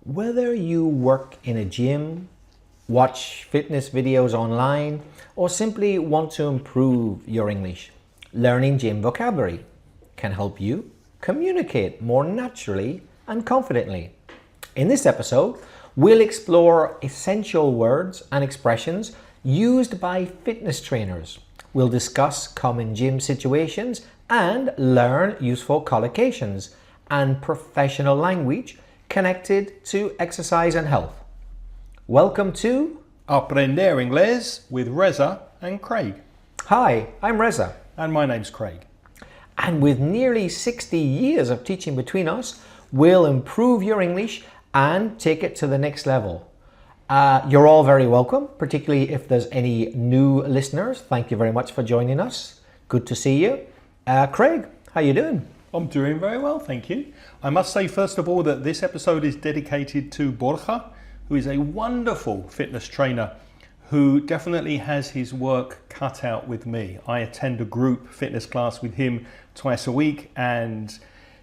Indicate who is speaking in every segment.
Speaker 1: Whether you work in a gym, watch fitness videos online, or simply want to improve your English, learning gym vocabulary can help you communicate more naturally and confidently. In this episode, we'll explore essential words and expressions used by fitness trainers. We'll discuss common gym situations and learn useful collocations and professional language connected to exercise and health. Welcome to
Speaker 2: Aprender Inglés with Reza and Craig.
Speaker 1: Hi, I'm Reza.
Speaker 2: And my name's Craig.
Speaker 1: And with nearly 60 years of teaching between us, we'll improve your English and take it to the next level. You're all very welcome, particularly if there's any new listeners. Thank you very much for joining us. Good to see you. Craig, how you doing?
Speaker 2: I'm doing very well, thank you. I must say, first of all, that this episode is dedicated to Borja, who is a wonderful fitness trainer who definitely has his work cut out with me. I attend a group fitness class with him twice a week, and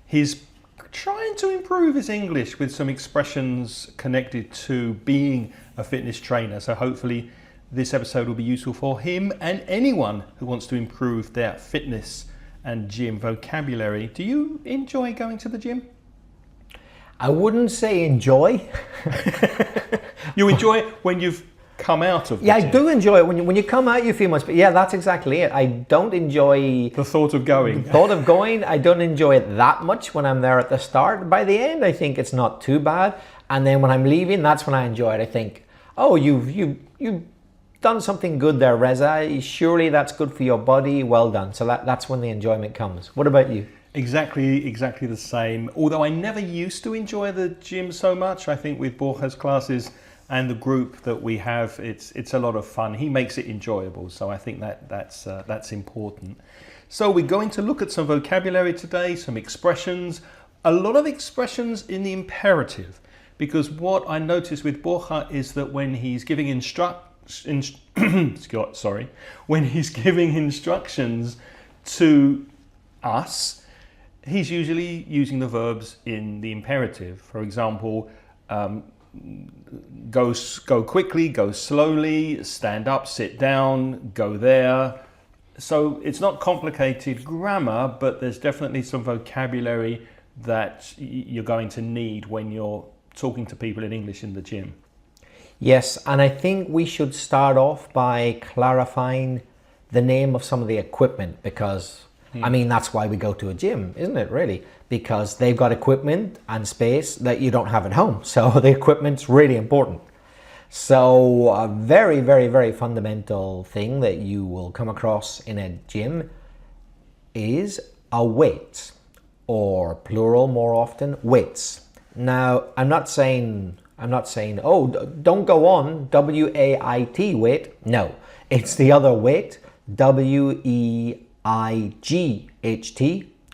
Speaker 2: he's trying to improve his English with some expressions connected to being a fitness trainer. So hopefully this episode will be useful for him and anyone who wants to improve their fitness and gym vocabulary. Do you enjoy going to the gym?
Speaker 1: I wouldn't say enjoy.
Speaker 2: You enjoy it when you've come out of the
Speaker 1: Yeah,
Speaker 2: gym.
Speaker 1: I do enjoy it. When you come out, you feel much better. Yeah, that's exactly it. I don't enjoy
Speaker 2: The thought of going.
Speaker 1: I don't enjoy it that much when I'm there at the start. By the end, I think it's not too bad. And then when I'm leaving, that's when I enjoy it. I think, oh, you've done something good there, Reza. Surely that's good for your body. Well done. So that's when the enjoyment comes. What about you?
Speaker 2: Exactly the same. Although I never used to enjoy the gym so much, I think with Borja's classes and the group that we have, it's a lot of fun. He makes it enjoyable, so I think that's important. So we're going to look at some vocabulary today, some expressions, a lot of expressions in the imperative, because what I noticed with Borja is that when he's giving when he's giving instructions to us, he's usually using the verbs in the imperative. For example, go quickly, go slowly, stand up, sit down, go there. So it's not complicated grammar, but there's definitely some vocabulary that you're going to need when you're talking to people in English in the gym.
Speaker 1: Yes, and I think we should start off by clarifying the name of some of the equipment because, I mean, that's why we go to a gym, isn't it, really? Because they've got equipment and space that you don't have at home. So the equipment's really important. So a very, very, very fundamental thing that you will come across in a gym is a weight, or plural more often, weights. Now, I'm not saying, oh, don't go on, W-A-I-T, weight. No, it's the other weight, W-E-I-G-H-T,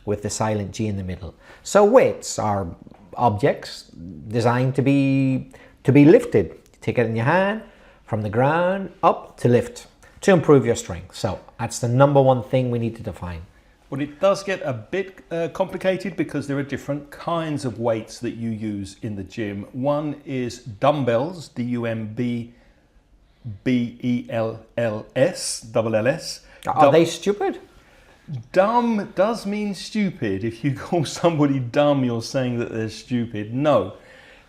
Speaker 1: with the silent G in the middle. So weights are objects designed to be lifted. Take it in your hand, from the ground up to lift, to improve your strength. So that's the number one thing we need to define.
Speaker 2: Well, it does get a bit complicated because there are different kinds of weights that you use in the gym. One is dumbbells, D-U-M-B-B-E-L-L-S, double L-S.
Speaker 1: Are they stupid?
Speaker 2: Dumb does mean stupid. If you call somebody dumb, you're saying that they're stupid. No,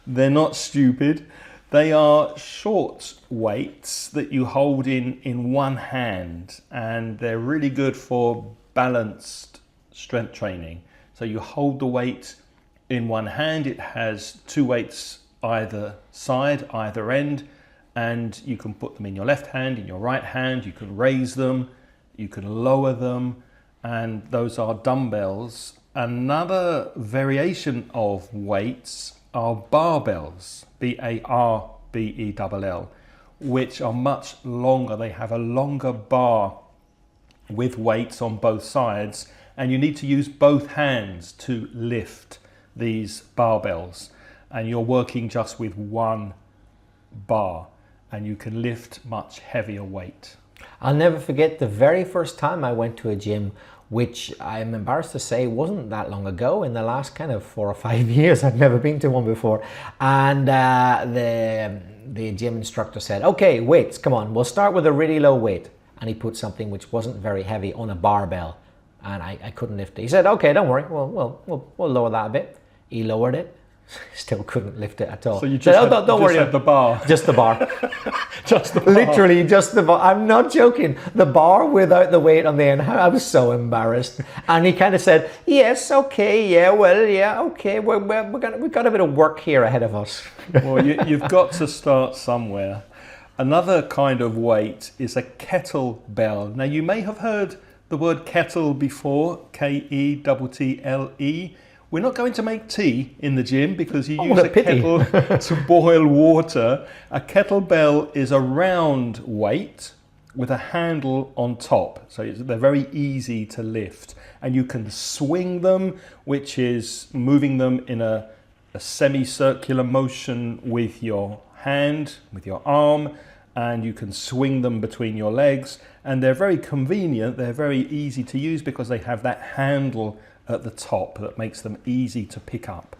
Speaker 2: they're not stupid. They are short weights that you hold in one hand, and they're really good for balanced strength training. So you hold the weight in one hand. It has two weights either side, either end, and you can put them in your left hand, in your right hand. You can raise them, you can lower them, and those are dumbbells. Another variation of weights are barbells, B-A-R-B-E-L-L, which are much longer. They have a longer bar with weights on both sides, and you need to use both hands to lift these barbells, and you're working just with one bar, and you can lift much heavier weight.
Speaker 1: I'll never forget the very first time I went to a gym which I'm embarrassed to say wasn't that long ago. In the last kind of 4 or 5 years, I'd never been to one before. And the gym instructor said, okay, weights, come on, we'll start with a really low weight. And he put something which wasn't very heavy on a barbell. And I couldn't lift it. He said, okay, don't worry, we'll lower that a bit. He lowered it. Still couldn't lift it at all.
Speaker 2: So you just,
Speaker 1: said, don't worry,
Speaker 2: had the bar.
Speaker 1: Just the bar.
Speaker 2: Just the bar.
Speaker 1: Literally just the bar. I'm not joking. The bar without the weight on the end. I was so embarrassed. And he kind of said, yes, okay, yeah, well, yeah, okay. We've got a bit of work here ahead of us.
Speaker 2: Well, you've got to start somewhere. Another kind of weight is a kettlebell. Now, you may have heard the word kettle before, Kettle. We're not going to make tea in the gym because you use a kettle to boil water. A kettlebell is a round weight with a handle on top. So they're very easy to lift. And you can swing them, which is moving them in a semicircular motion with your hand, with your arm, and you can swing them between your legs. And they're very convenient. They're very easy to use because they have that handle at the top that makes them easy to pick up.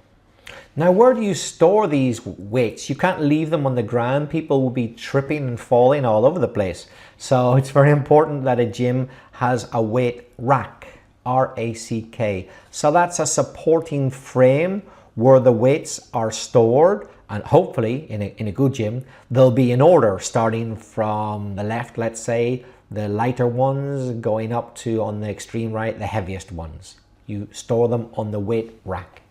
Speaker 1: Now, where do you store these weights? You can't leave them on the ground. People will be tripping and falling all over the place. So it's very important that a gym has a weight rack, R-A-C-K. So that's a supporting frame where the weights are stored, and hopefully in a good gym, they'll be in order, starting from the left, let's say, the lighter ones, going up to, on the extreme right, the heaviest ones. You store them on the weight rack.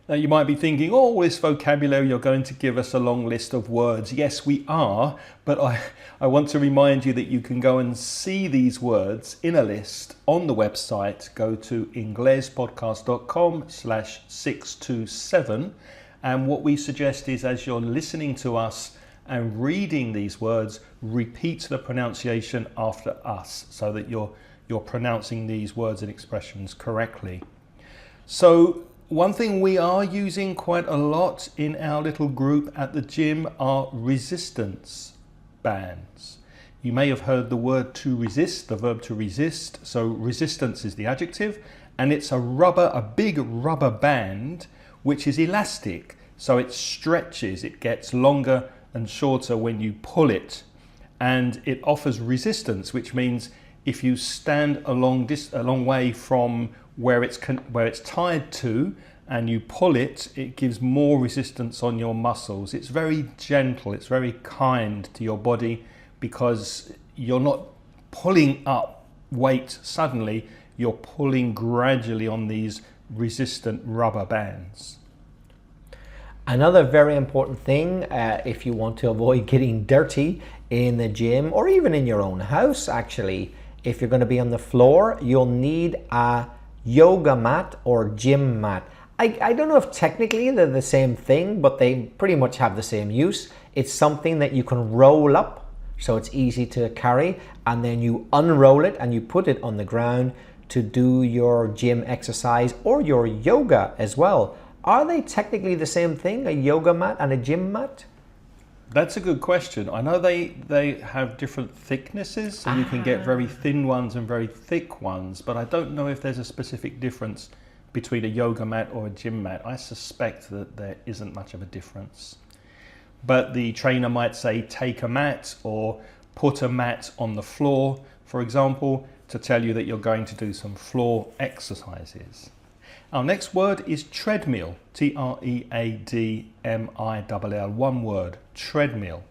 Speaker 2: Now you might be thinking, oh, all this vocabulary, you're going to give us a long list of words. Yes, we are, but I want to remind you that you can go and see these words in a list on the website. Go to inglespodcast.com/627. And what we suggest is, as you're listening to us and reading these words, repeat the pronunciation after us so that you're pronouncing these words and expressions correctly. So one thing we are using quite a lot in our little group at the gym are resistance bands. You may have heard the word to resist, the verb to resist. So resistance is the adjective, and it's a big rubber band which is elastic. So it stretches, it gets longer and shorter when you pull it, and it offers resistance, which means if you stand a long way from where it's tied to and you pull it, it gives more resistance on your muscles. It's very gentle, it's very kind to your body because you're not pulling up weight suddenly, you're pulling gradually on these resistant rubber bands.
Speaker 1: Another very important thing, if you want to avoid getting dirty in the gym or even in your own house, actually, if you're going to be on the floor, you'll need a yoga mat or gym mat. I don't know if technically they're the same thing, but they pretty much have the same use. It's something that you can roll up, so it's easy to carry, and then you unroll it and you put it on the ground to do your gym exercise or your yoga as well. Are they technically the same thing, a yoga mat and a gym mat?
Speaker 2: That's a good question. I know they have different thicknesses, so you can get very thin ones and very thick ones, but I don't know if there's a specific difference between a yoga mat or a gym mat. I suspect that there isn't much of a difference. But the trainer might say take a mat or put a mat on the floor, for example, to tell you that you're going to do some floor exercises. Our next word is treadmill, T-R-E-A-D-M-I-L-L, one word, treadmill.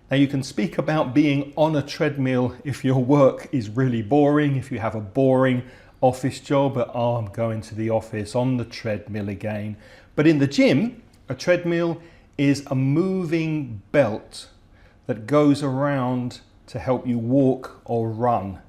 Speaker 2: Now you can speak about being on a treadmill if your work is really boring, if you have a boring office job, but I'm going to the office on the treadmill again. But in the gym, a treadmill is a moving belt that goes around to help you walk or run.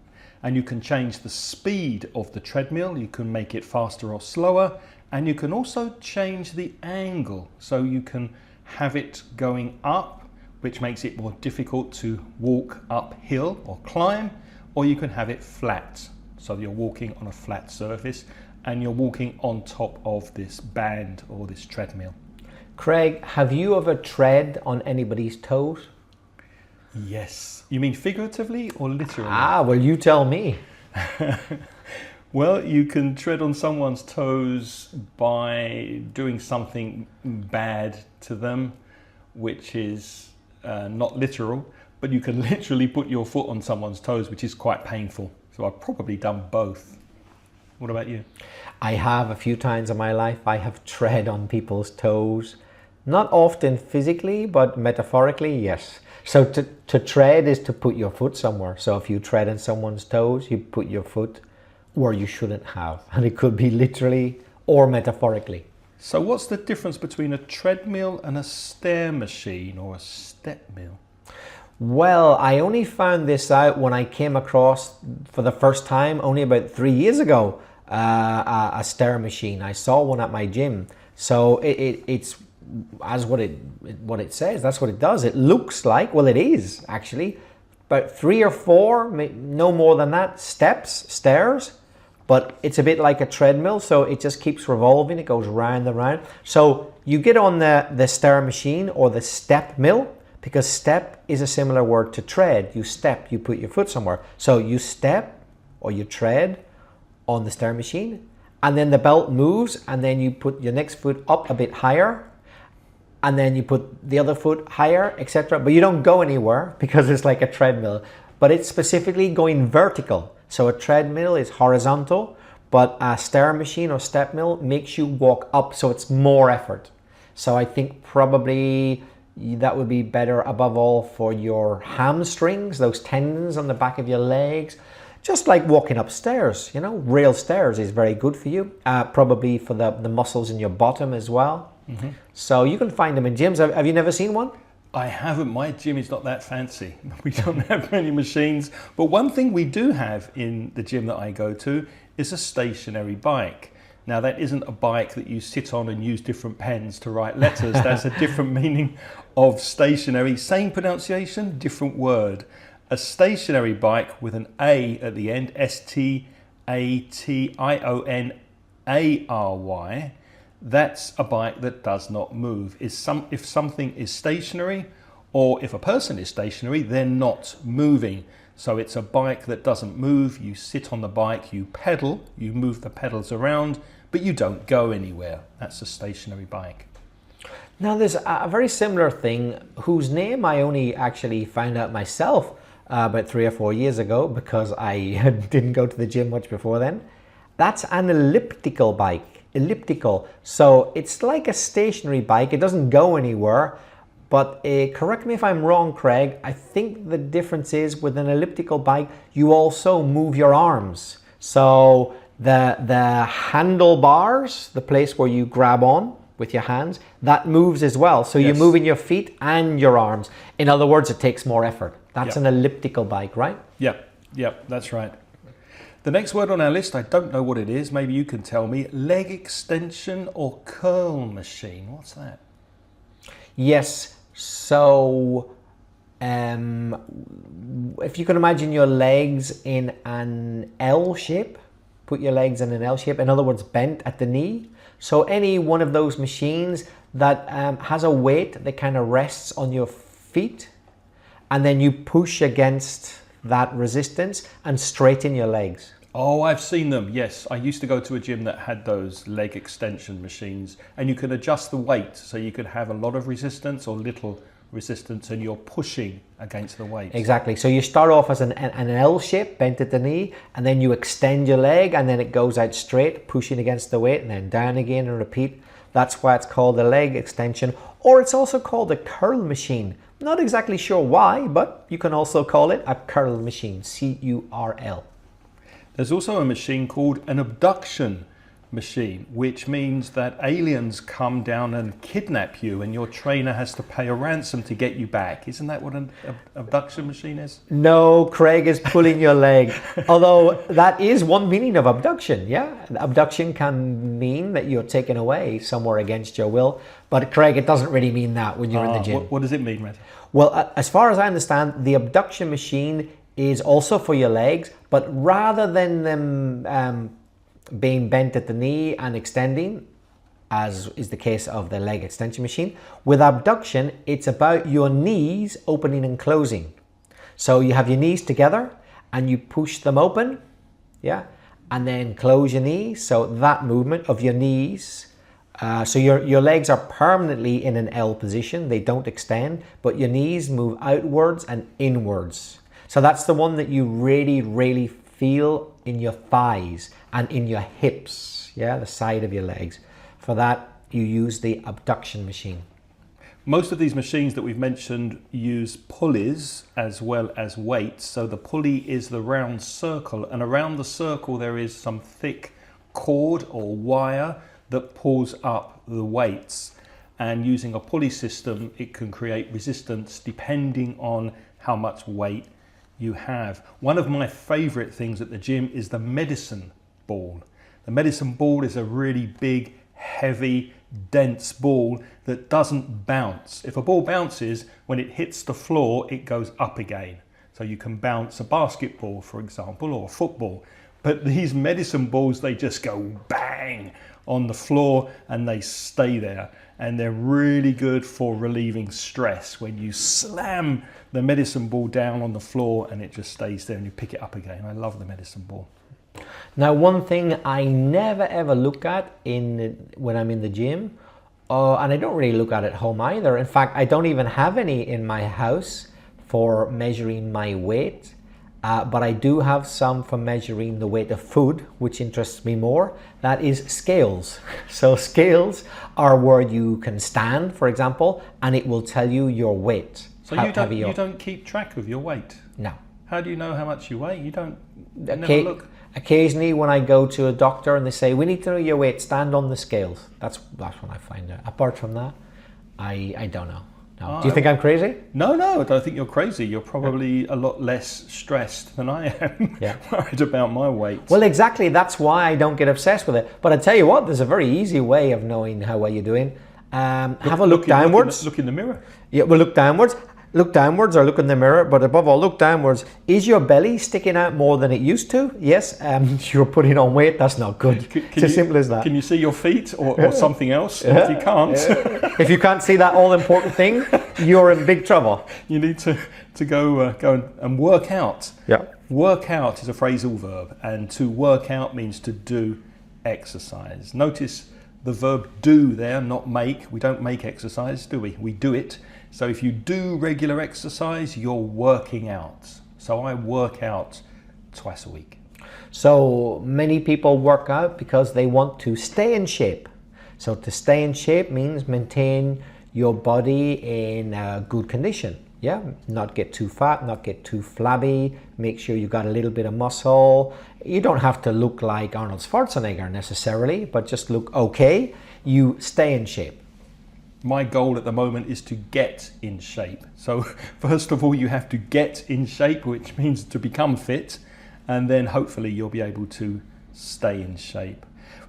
Speaker 2: And you can change the speed of the treadmill, you can make it faster or slower, and you can also change the angle. So you can have it going up, which makes it more difficult to walk uphill or climb, or you can have it flat. So you're walking on a flat surface and you're walking on top of this band or this treadmill.
Speaker 1: Craig, have you ever tread on anybody's toes?
Speaker 2: Yes. You mean figuratively or literally?
Speaker 1: Well, you tell me.
Speaker 2: Well, you can tread on someone's toes by doing something bad to them, which is not literal, but you can literally put your foot on someone's toes, which is quite painful. So I've probably done both. What about you?
Speaker 1: I have a few times in my life, I have tread on people's toes. Not often physically, but metaphorically, yes. So to tread is to put your foot somewhere. So if you tread on someone's toes, you put your foot where you shouldn't have. And it could be literally or metaphorically.
Speaker 2: So what's the difference between a treadmill and a stair machine or a step mill?
Speaker 1: Well, I only found this out when I came across for the first time only about 3 years ago, a stair machine. I saw one at my gym. So it's as what it says, that's what it does. It looks like, well, it is actually about 3 or 4, no more than that, stairs, but it's a bit like a treadmill. So it just keeps revolving. It goes round and round. So you get on the stair machine or the step mill, because step is a similar word to tread. You step, you put your foot somewhere. So you step or you tread on the stair machine, and then the belt moves, and then you put your next foot up a bit higher, and then you put the other foot higher, etc. But you don't go anywhere because it's like a treadmill, but it's specifically going vertical. So a treadmill is horizontal, but a stair machine or step mill makes you walk up, so it's more effort. So I think probably that would be better above all for your hamstrings, those tendons on the back of your legs. Just like walking upstairs, you know, real stairs is very good for you. Probably for the muscles in your bottom as well. Mm-hmm. So you can find them in gyms. Have you never seen one?
Speaker 2: I haven't. My gym is not that fancy. We don't have many machines. But one thing we do have in the gym that I go to is a stationary bike. Now, that isn't a bike that you sit on and use different pens to write letters. That's a different meaning of stationary. Same pronunciation, different word. A stationary bike with an A at the end, STATIONARY, that's a bike that does not move. If something is stationary, or if a person is stationary, they're not moving. So it's a bike that doesn't move. You sit on the bike, you pedal, you move the pedals around, but you don't go anywhere. That's a stationary bike.
Speaker 1: Now there's a very similar thing whose name I only actually found out myself about 3 or 4 years ago, because I didn't go to the gym much before then. That's an elliptical bike. Elliptical. So it's like a stationary bike. It doesn't go anywhere. But correct me if I'm wrong, Craig, I think the difference is with an elliptical bike, you also move your arms. So the handlebars, the place where you grab on with your hands, that moves as well. So you're moving your feet and your arms. In other words, it takes more effort. That's an elliptical bike, right?
Speaker 2: Yep, that's right. The next word on our list, I don't know what it is. Maybe you can tell me. Leg extension or curl machine. What's that?
Speaker 1: Yes. So if you can imagine your legs in an L shape, put your legs in an L shape, in other words, bent at the knee. So any one of those machines that has a weight that kind of rests on your feet, and then you push against that resistance and straighten your legs.
Speaker 2: Oh, I've seen them. Yes, I used to go to a gym that had those leg extension machines, and you could adjust the weight, so you could have a lot of resistance or little resistance, and you're pushing against the weight.
Speaker 1: Exactly. So you start off as an L shape, bent at the knee, and then you extend your leg, and then it goes out straight, pushing against the weight, and then down again and repeat. That's why it's called a leg extension, or it's also called a curl machine. Not exactly sure why, but you can also call it a curl machine, CURL.
Speaker 2: There's also a machine called an abduction machine, which means that aliens come down and kidnap you, and your trainer has to pay a ransom to get you back. Isn't that what an abduction machine is?
Speaker 1: No, Craig is pulling your leg. Although that is one meaning of abduction, yeah? Abduction can mean that you're taken away somewhere against your will. But Craig, it doesn't really mean that when you're in the gym.
Speaker 2: What does it mean, Matt?
Speaker 1: Well, as far as I understand, the abduction machine is also for your legs, but rather than them being bent at the knee and extending, as is the case of the leg extension machine, with abduction, it's about your knees opening and closing. So you have your knees together and you push them open, yeah, and then close your knees. So that movement of your knees, so your legs are permanently in an L position. They don't extend, but your knees move outwards and inwards. So that's the one that you really, really feel in your thighs and in your hips, yeah, the side of your legs. For that, you use the abduction machine.
Speaker 2: Most of these machines that we've mentioned use pulleys as well as weights. So the pulley is the round circle, and around the circle there is some thick cord or wire that pulls up the weights. And using a pulley system, it can create resistance depending on how much weight you have. One of my favorite things at the gym is the medicine ball. The medicine ball is a really big, heavy, dense ball that doesn't bounce. If a ball bounces, when it hits the floor, it goes up again. So you can bounce a basketball, for example, or a football. But these medicine balls, they just go bang on the floor and they stay there. And they're really good for relieving stress. When you slam the medicine ball down on the floor and it just stays there and you pick it up again. I love the medicine ball.
Speaker 1: Now, one thing I never ever look at when I'm in the gym, and I don't really look at home either. In fact, I don't even have any in my house for measuring my weight, but I do have some for measuring the weight of food, which interests me more. That is scales. So scales are where you can stand, for example, and it will tell you your weight.
Speaker 2: So you don't keep track of your weight?
Speaker 1: No.
Speaker 2: How do you know how much you weigh? You never look?
Speaker 1: Occasionally when I go to a doctor and they say, we need to know your weight, stand on the scales. That's when I find out. Apart from that, I don't know. No. Do you think I'm crazy?
Speaker 2: No, I don't think you're crazy. You're probably a lot less stressed than I am, worried about my weight.
Speaker 1: Well, exactly. That's why I don't get obsessed with it. But I tell you what, there's a very easy way of knowing how well you're doing. Have a look downwards.
Speaker 2: Look in the mirror.
Speaker 1: Yeah, well, look downwards. Look downwards or look in the mirror, but above all, look downwards. Is your belly sticking out more than it used to? Yes, you're putting on weight. That's not good. It's as simple as that.
Speaker 2: Can you see your feet or something else? Yeah. If you can't,
Speaker 1: if you can't see that all-important thing, you're in big trouble.
Speaker 2: You need to go and work out.
Speaker 1: Yeah.
Speaker 2: Work out is a phrasal verb, and to work out means to do exercise. Notice the verb do there, not make. We don't make exercise, do we? We do it. So if you do regular exercise, you're working out. So I work out twice a week.
Speaker 1: So many people work out because they want to stay in shape. So to stay in shape means maintain your body in good condition. Yeah, not get too fat, not get too flabby, make sure you got a little bit of muscle. You don't have to look like Arnold Schwarzenegger necessarily, but just look okay. You stay in shape.
Speaker 2: My goal at the moment is to get in shape. So first of all, you have to get in shape, which means to become fit, and then hopefully you'll be able to stay in shape.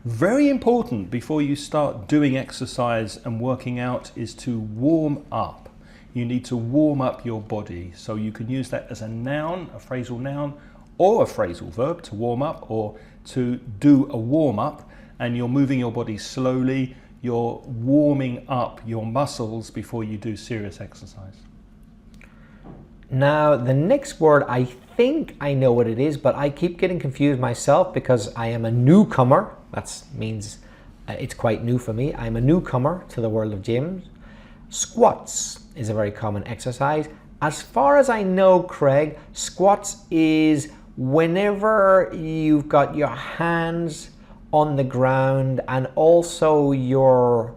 Speaker 2: Very important before you start doing exercise and working out is to warm up. You need to warm up your body. So you can use that as a noun, a phrasal noun, or a phrasal verb, to warm up or to do a warm up, and you're moving your body slowly. You're warming up your muscles before you do serious exercise.
Speaker 1: Now, the next word, I think I know what it is, but I keep getting confused myself because I am a newcomer. That means it's quite new for me. I'm a newcomer to the world of gyms. Squats is a very common exercise. As far as I know, Craig, squats is whenever you've got your hands on the ground and also your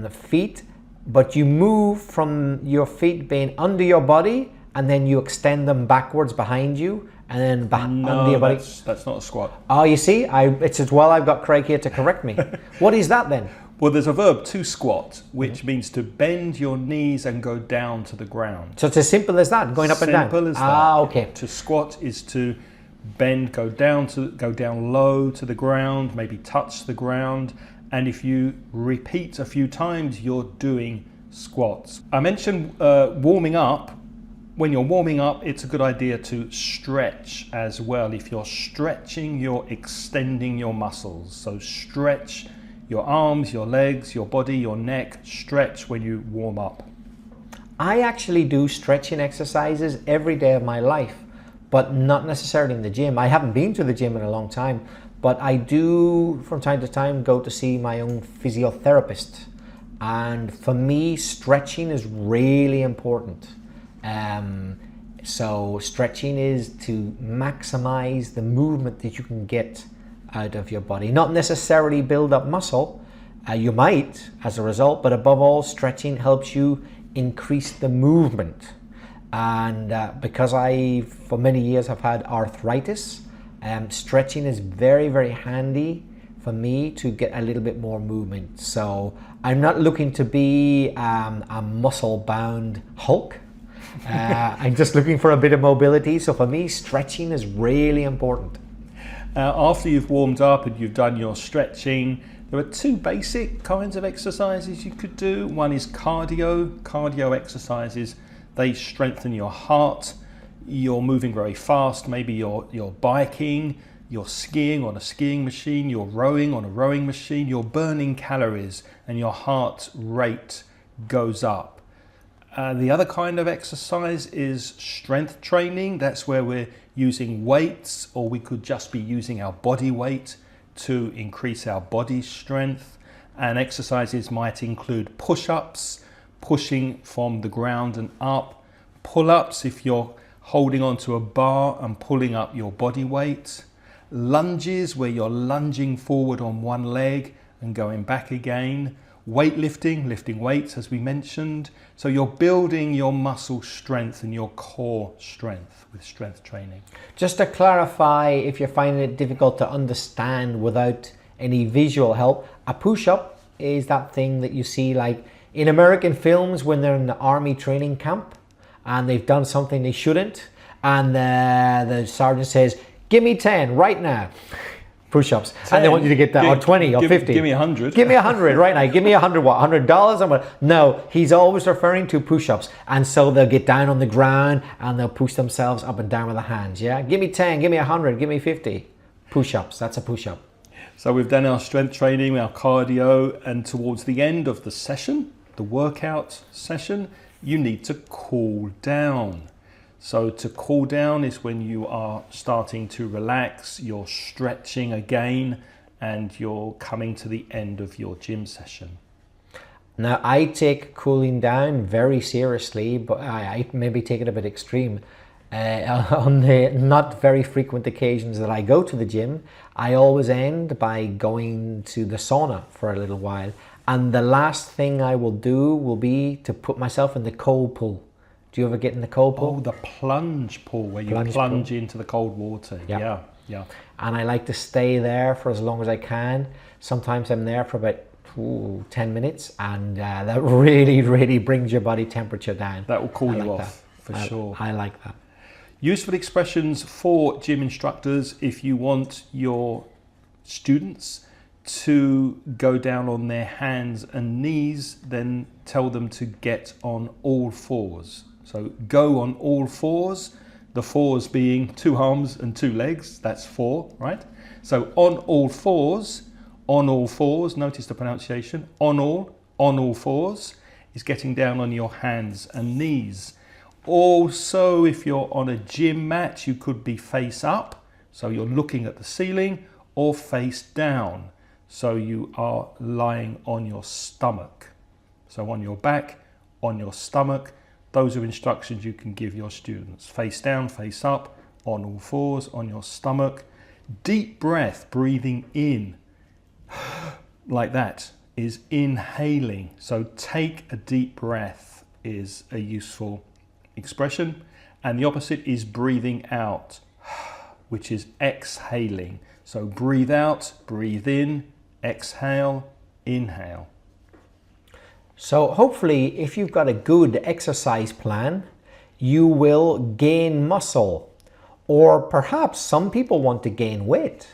Speaker 1: feet, but you move from your feet being under your body and then you extend them backwards behind you and then under your body.
Speaker 2: That's not a squat.
Speaker 1: Oh, you see, it's as well I've got Craig here to correct me. What is that then?
Speaker 2: Well, there's a verb, to squat, which means to bend your knees and go down to the ground.
Speaker 1: So it's as simple as that, going up and down?
Speaker 2: Simple as that.
Speaker 1: Ah, okay.
Speaker 2: To squat is to bend, go down low to the ground, maybe touch the ground. And if you repeat a few times, you're doing squats. I mentioned warming up. When you're warming up, it's a good idea to stretch as well. If you're stretching, you're extending your muscles. So stretch your arms, your legs, your body, your neck. Stretch when you warm up.
Speaker 1: I actually do stretching exercises every day of my life. but not necessarily in the gym. I haven't been to the gym in a long time, but I do from time to time go to see my own physiotherapist. And for me, stretching is really important. So stretching is to maximize the movement that you can get out of your body. Not necessarily build up muscle. You might as a result, but above all, stretching helps you increase the movement. And because I, for many years, have had arthritis, stretching is very, very handy for me to get a little bit more movement. So I'm not looking to be a muscle-bound Hulk. I'm just looking for a bit of mobility. So for me, stretching is really important.
Speaker 2: After you've warmed up and you've done your stretching, there are two basic kinds of exercises you could do. One is cardio. Cardio exercises, they strengthen your heart. You're moving very fast. Maybe you're biking, you're skiing on a skiing machine, you're rowing on a rowing machine. You're burning calories and your heart rate goes up. The other kind of exercise is strength training. That's where we're using weights, or we could just be using our body weight to increase our body strength. And exercises might include push-ups, pushing from the ground and up, pull-ups if you're holding onto a bar and pulling up your body weight, lunges where you're lunging forward on one leg and going back again, weightlifting, lifting weights as we mentioned. So you're building your muscle strength and your core strength with strength training.
Speaker 1: Just to clarify, if you're finding it difficult to understand without any visual help, a push-up is that thing that you see like in American films when they're in the army training camp and they've done something they shouldn't, and the sergeant says, "Give me 10 right now." Push-ups, and they want you to get that, or 20 or 50.
Speaker 2: Give me 100.
Speaker 1: Give me 100 right now. Give me 100. What? $100? I'm like, no, he's always referring to push-ups, and so they'll get down on the ground and they'll push themselves up and down with the hands. Yeah, give me 10, give me 100, give me 50. Push-ups. That's a push-up.
Speaker 2: So we've done our strength training, our cardio, and towards the end of the session, the workout session, you need to cool down. So to cool down is when you are starting to relax, you're stretching again, and you're coming to the end of your gym session.
Speaker 1: Now, I take cooling down very seriously, but I maybe take it a bit extreme. On the not very frequent occasions that I go to the gym, I always end by going to the sauna for a little while. And the last thing I will do will be to put myself in the cold pool. Do you ever get in the cold pool?
Speaker 2: Oh, the plunge pool where you plunge into the cold water.
Speaker 1: Yeah.
Speaker 2: Yeah.
Speaker 1: And I like to stay there for as long as I can. Sometimes I'm there for about 10 minutes, and that really, really brings your body temperature down.
Speaker 2: That will cool you off, for sure.
Speaker 1: I like that.
Speaker 2: Useful expressions for gym instructors: if you want your students to go down on their hands and knees, then tell them to get on all fours. So go on all fours, the fours being 2 arms and 2 legs, that's 4, right? So on all fours, notice the pronunciation, on all fours is getting down on your hands and knees. Also, if you're on a gym mat, you could be face up, so you're looking at the ceiling, or face down, so you are lying on your stomach. So on your back, on your stomach. Those are instructions you can give your students. Face down, face up, on all fours, on your stomach. Deep breath, breathing in, like that, is inhaling. So take a deep breath is a useful expression. And the opposite is breathing out, which is exhaling. So breathe out, breathe in, exhale, inhale.
Speaker 1: So hopefully, if you've got a good exercise plan, you will gain muscle. Or perhaps some people want to gain weight.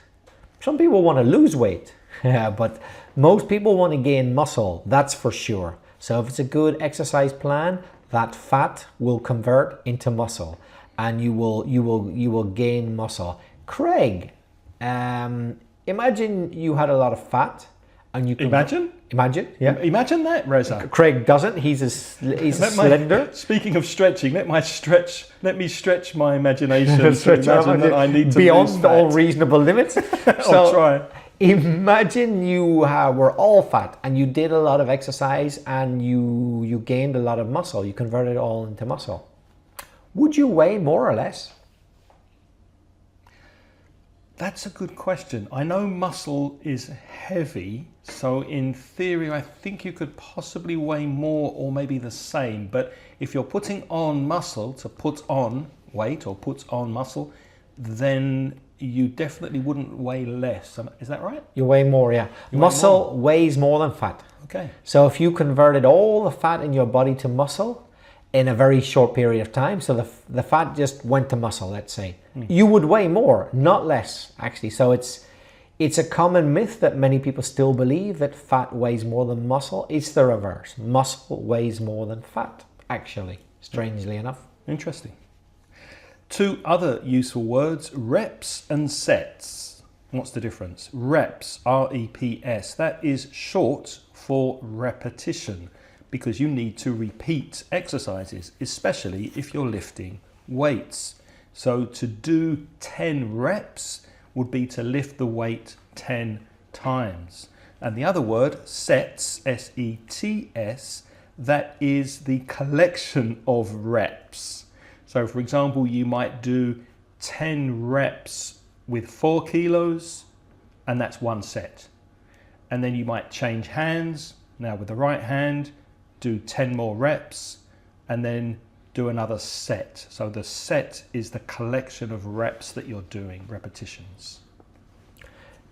Speaker 1: Some people want to lose weight, but most people want to gain muscle, that's for sure. So if it's a good exercise plan, that fat will convert into muscle, and you will gain muscle. Craig, imagine you had a lot of fat and you can
Speaker 2: Imagine,
Speaker 1: yeah.
Speaker 2: imagine that, Reza.
Speaker 1: Craig doesn't. He's slender.
Speaker 2: Speaking of stretching, let me stretch my imagination to
Speaker 1: Stretch
Speaker 2: imagine that I need to lose
Speaker 1: beyond
Speaker 2: fat.
Speaker 1: all reasonable limits.
Speaker 2: I'll try.
Speaker 1: Imagine you were all fat and you did a lot of exercise and you gained a lot of muscle. You converted it all into muscle. Would you weigh more or less?
Speaker 2: That's a good question. I know muscle is heavy, so in theory I think you could possibly weigh more or maybe the same, but if you're putting on muscle to put on weight or put on muscle, then you definitely wouldn't weigh less. Is that right?
Speaker 1: You weigh more, yeah. Muscle weighs more than fat.
Speaker 2: Okay.
Speaker 1: So if you converted all the fat in your body to muscle in a very short period of time, so the fat just went to muscle, let's say, you would weigh more, not less, actually. So it's a common myth that many people still believe that fat weighs more than muscle. It's the reverse. Muscle weighs more than fat, actually, strangely enough.
Speaker 2: Interesting. Two other useful words, reps and sets. What's the difference? Reps, R-E-P-S, that is short for repetition because you need to repeat exercises, especially if you're lifting weights. So to do 10 reps would be to lift the weight 10 times. And the other word, sets, S-E-T-S, that is the collection of reps. So for example, you might do 10 reps with 4 kilos, and that's one set. And then you might change hands. Now with the right hand, do 10 more reps, and then do another set. So the set is the collection of reps that you're doing, repetitions.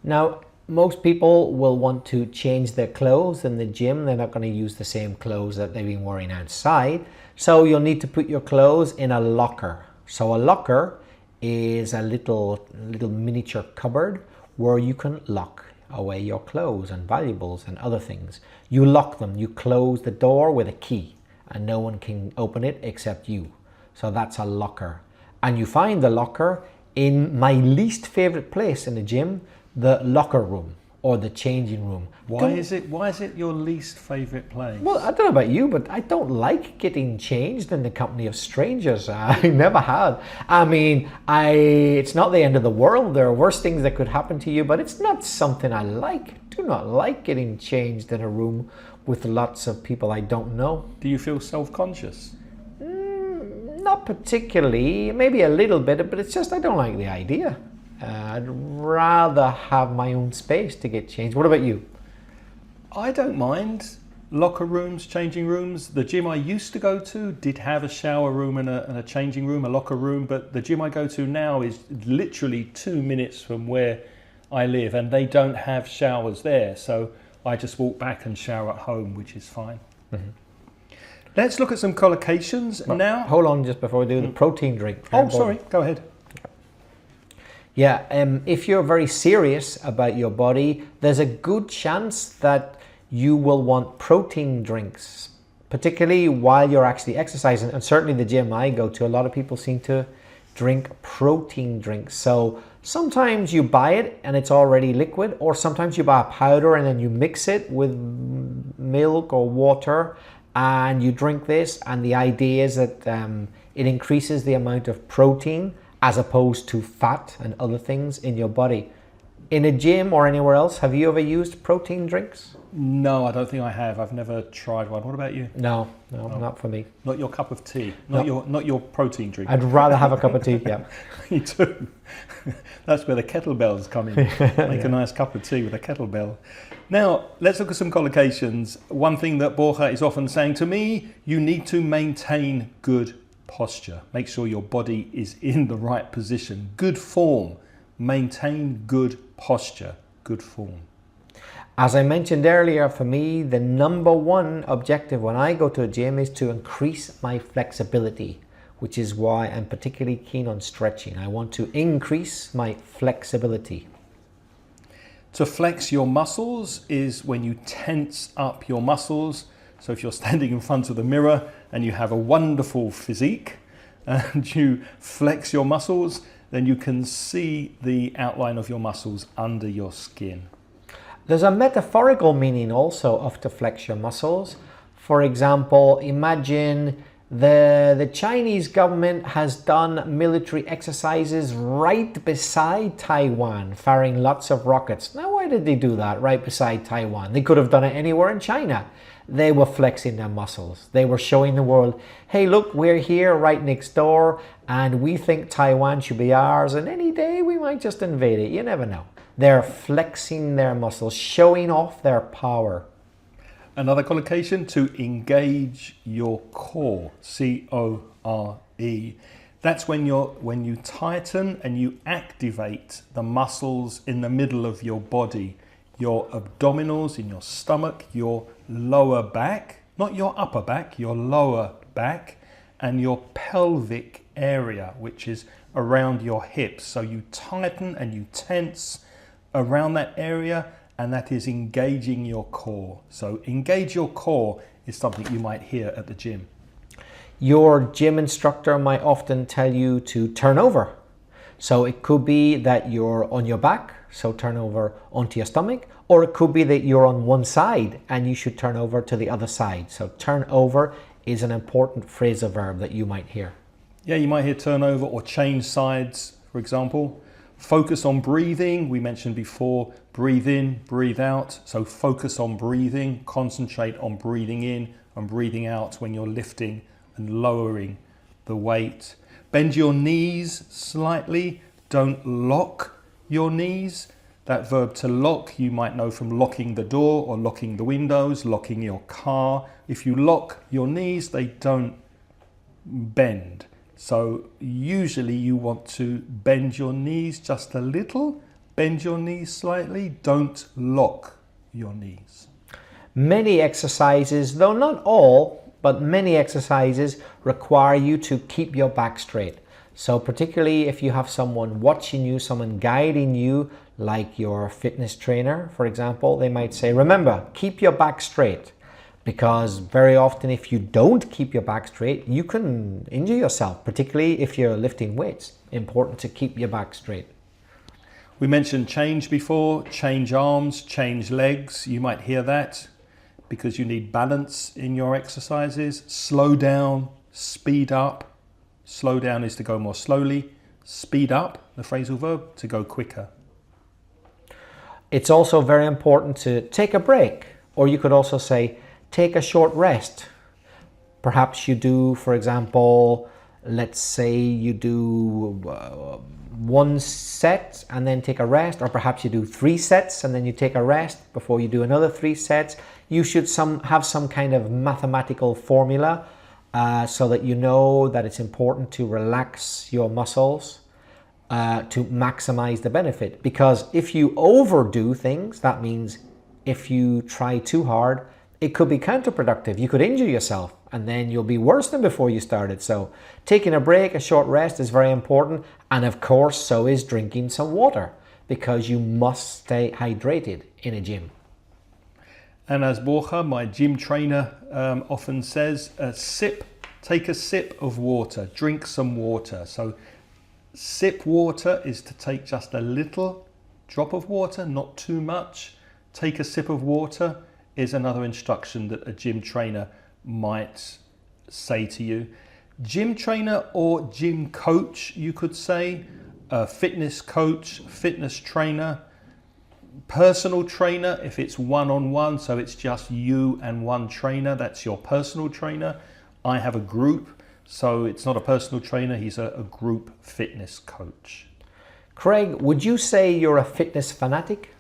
Speaker 1: Now, most people will want to change their clothes in the gym. They're not going to use the same clothes that they've been wearing outside. So you'll need to put your clothes in a locker. So a locker is a little miniature cupboard where you can lock away your clothes and valuables and other things. You lock them. You close the door with a key and no one can open it except you. So that's a locker. And you find the locker in my least favorite place in the gym, the locker room or the changing room.
Speaker 2: Why is it your least favorite place?
Speaker 1: Well, I don't know about you, but I don't like getting changed in the company of strangers. I never have. I mean, it's not the end of the world. There are worse things that could happen to you, but it's not something I like. I do not like getting changed in a room with lots of people I don't know.
Speaker 2: Do you feel self-conscious?
Speaker 1: Not particularly, maybe a little bit, but it's just I don't like the idea. I'd rather have my own space to get changed. What about you?
Speaker 2: I don't mind locker rooms, changing rooms. The gym I used to go to did have a shower room and a changing room, a locker room, but the gym I go to now is literally 2 minutes from where I live and they don't have showers there. So I just walk back and shower at home, which is fine. Mm-hmm. Let's look at some collocations now.
Speaker 1: Hold on just before we do the protein drink.
Speaker 2: Oh, sorry, go ahead.
Speaker 1: Yeah, if you're very serious about your body, there's a good chance that you will want protein drinks, particularly while you're actually exercising. And certainly the gym I go to, a lot of people seem to drink protein drinks. So sometimes you buy it and it's already liquid, or sometimes you buy a powder and then you mix it with milk or water and you drink this. And the idea is that it increases the amount of protein as opposed to fat and other things in your body. In a gym or anywhere else, have you ever used protein drinks?
Speaker 2: No, I don't think I have. I've never tried one. What about you?
Speaker 1: No, not for me.
Speaker 2: Not your cup of tea. Not your protein drink.
Speaker 1: I'd rather have a cup of tea, yeah.
Speaker 2: Me too. That's where the kettlebells come in. Make a nice cup of tea with a kettlebell. Now, let's look at some collocations. One thing that Borja is often saying to me, you need to maintain good posture. Make sure your body is in the right position. Good form. Maintain good posture. Good form.
Speaker 1: As I mentioned earlier, for me, the number one objective when I go to a gym is to increase my flexibility, which is why I'm particularly keen on stretching. I want to increase my flexibility.
Speaker 2: To flex your muscles is when you tense up your muscles. So if you're standing in front of the mirror and you have a wonderful physique and you flex your muscles, then you can see the outline of your muscles under your skin.
Speaker 1: There's a metaphorical meaning also of to flex your muscles. For example, imagine the Chinese government has done military exercises right beside Taiwan, firing lots of rockets. Now, why did they do that right beside Taiwan? They could have done it anywhere in China. They were flexing their muscles. They were showing the world, hey, look, we're here right next door, and we think Taiwan should be ours, and any day we might just invade it. You never know. They're flexing their muscles, showing off their power.
Speaker 2: Another collocation, to engage your core, C-O-R-E. That's when you tighten and you activate the muscles in the middle of your body, your abdominals, in your stomach, your lower back, not your upper back, your lower back, and your pelvic area, which is around your hips. So you tighten and you tense around that area, and that is engaging your core. So engage your core is something you might hear at the gym.
Speaker 1: Your gym instructor might often tell you to turn over. So it could be that you're on your back, so turn over onto your stomach, or it could be that you're on one side and you should turn over to the other side. So turn over is an important phrasal verb that you might hear.
Speaker 2: Yeah, you might hear turn over or change sides, for example. Focus on breathing. We mentioned before, breathe in, breathe out. So focus on breathing, concentrate on breathing in and breathing out when you're lifting and lowering the weight. Bend your knees slightly. Don't lock your knees. That verb to lock, you might know from locking the door or locking the windows, locking your car. If you lock your knees, they don't bend. So usually you want to bend your knees just a little, bend your knees slightly, don't lock your knees.
Speaker 1: Many exercises, though not all, but many exercises require you to keep your back straight. So particularly if you have someone watching you, someone guiding you, like your fitness trainer, for example, they might say, remember, keep your back straight. Because very often if you don't keep your back straight, you can injure yourself, particularly if you're lifting weights. Important to keep your back straight.
Speaker 2: We mentioned change before, change arms, change legs. You might hear that because you need balance in your exercises. Slow down, speed up. Slow down is to go more slowly. Speed up, the phrasal verb, to go quicker.
Speaker 1: It's also very important to take a break, or you could also say, take a short rest. Perhaps you do, for example, let's say you do one set and then take a rest, or perhaps you do 3 sets and then you take a rest before you do another 3 sets. You should have some kind of mathematical formula so that you know that it's important to relax your muscles to maximize the benefit. Because if you overdo things, that means if you try too hard, it could be counterproductive. You could injure yourself and then you'll be worse than before you started. So taking a break, a short rest is very important. And of course, so is drinking some water, because you must stay hydrated in a gym.
Speaker 2: And as Borja, my gym trainer, often says, take a sip of water, drink some water. So sip water is to take just a little drop of water, not too much. Take a sip of water is another instruction that a gym trainer might say to you. Gym trainer or gym coach, you could say. Fitness coach, fitness trainer. Personal trainer, if it's one-on-one, so it's just you and one trainer, that's your personal trainer. I have a group, so it's not a personal trainer, he's a group fitness coach.
Speaker 1: Craig, would you say you're a fitness fanatic?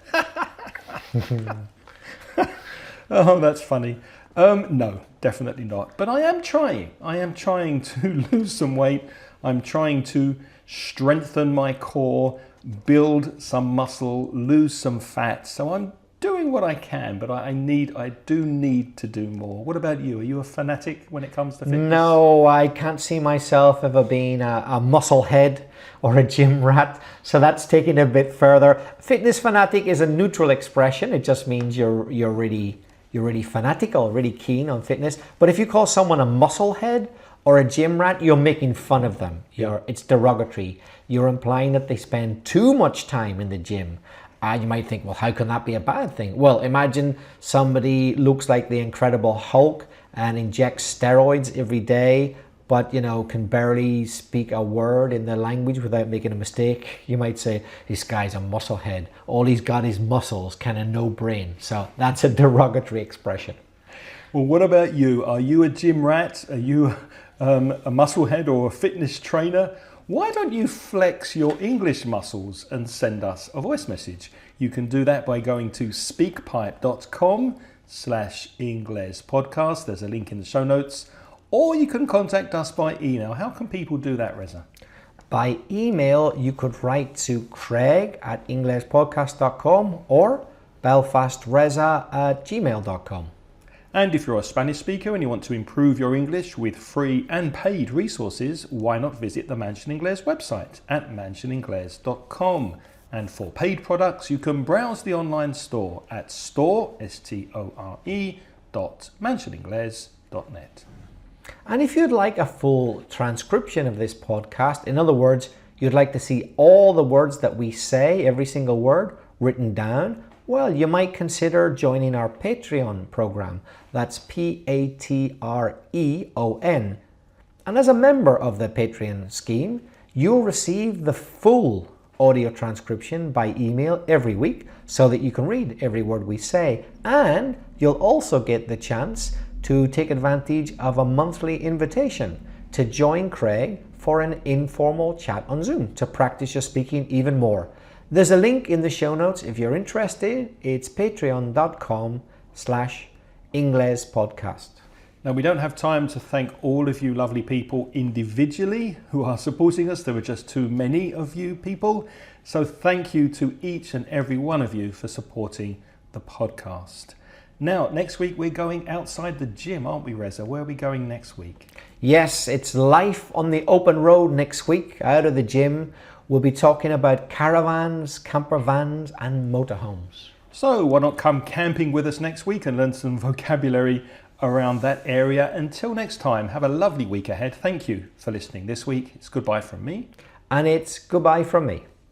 Speaker 2: Oh, that's funny. No, definitely not. But I am trying. I am trying to lose some weight. I'm trying to strengthen my core, build some muscle, lose some fat. So I'm doing what I can, but I do need to do more. What about you? Are you a fanatic when it comes to fitness?
Speaker 1: No, I can't see myself ever being a muscle head or a gym rat. So that's taking it a bit further. Fitness fanatic is a neutral expression. It just means you're really fanatical, really keen on fitness. But if you call someone a muscle head or a gym rat, you're making fun of them. It's derogatory. You're implying that they spend too much time in the gym. And you might think, well, how can that be a bad thing? Well, imagine somebody looks like the Incredible Hulk and injects steroids every day, but can barely speak a word in the language without making a mistake. You might say, this guy's a musclehead. All he's got is muscles, kind of no brain. So that's a derogatory expression.
Speaker 2: Well, what about you? Are you a gym rat? Are you a musclehead or a fitness trainer? Why don't you flex your English muscles and send us a voice message? You can do that by going to speakpipe.com/Ingles podcast. There's a link in the show notes. Or you can contact us by email. How can people do that, Reza?
Speaker 1: By email, you could write to craig@inglespodcast.com or belfastreza@gmail.com.
Speaker 2: And if you're a Spanish speaker and you want to improve your English with free and paid resources, why not visit the Mansion Ingles website at mansioningles.com. And for paid products, you can browse the online store at store.mansioningles.net.
Speaker 1: And if you'd like a full transcription of this podcast, in other words, you'd like to see all the words that we say, every single word written down, well, you might consider joining our Patreon program. That's Patreon. And as a member of the Patreon scheme, you'll receive the full audio transcription by email every week so that you can read every word we say. And you'll also get the chance to take advantage of a monthly invitation to join Craig for an informal chat on Zoom to practice your speaking even more. There's a link in the show notes if you're interested. It's patreon.com/Ingles podcast.
Speaker 2: Now, we don't have time to thank all of you lovely people individually who are supporting us. There are just too many of you people. So thank you to each and every one of you for supporting the podcast. Now, next week we're going outside the gym, aren't we, Reza? Where are we going next week?
Speaker 1: Yes, it's life on the open road next week, out of the gym. We'll be talking about caravans, camper vans and motorhomes.
Speaker 2: So why not come camping with us next week and learn some vocabulary around that area. Until next time, have a lovely week ahead. Thank you for listening this week. It's goodbye from me.
Speaker 1: And it's goodbye from me.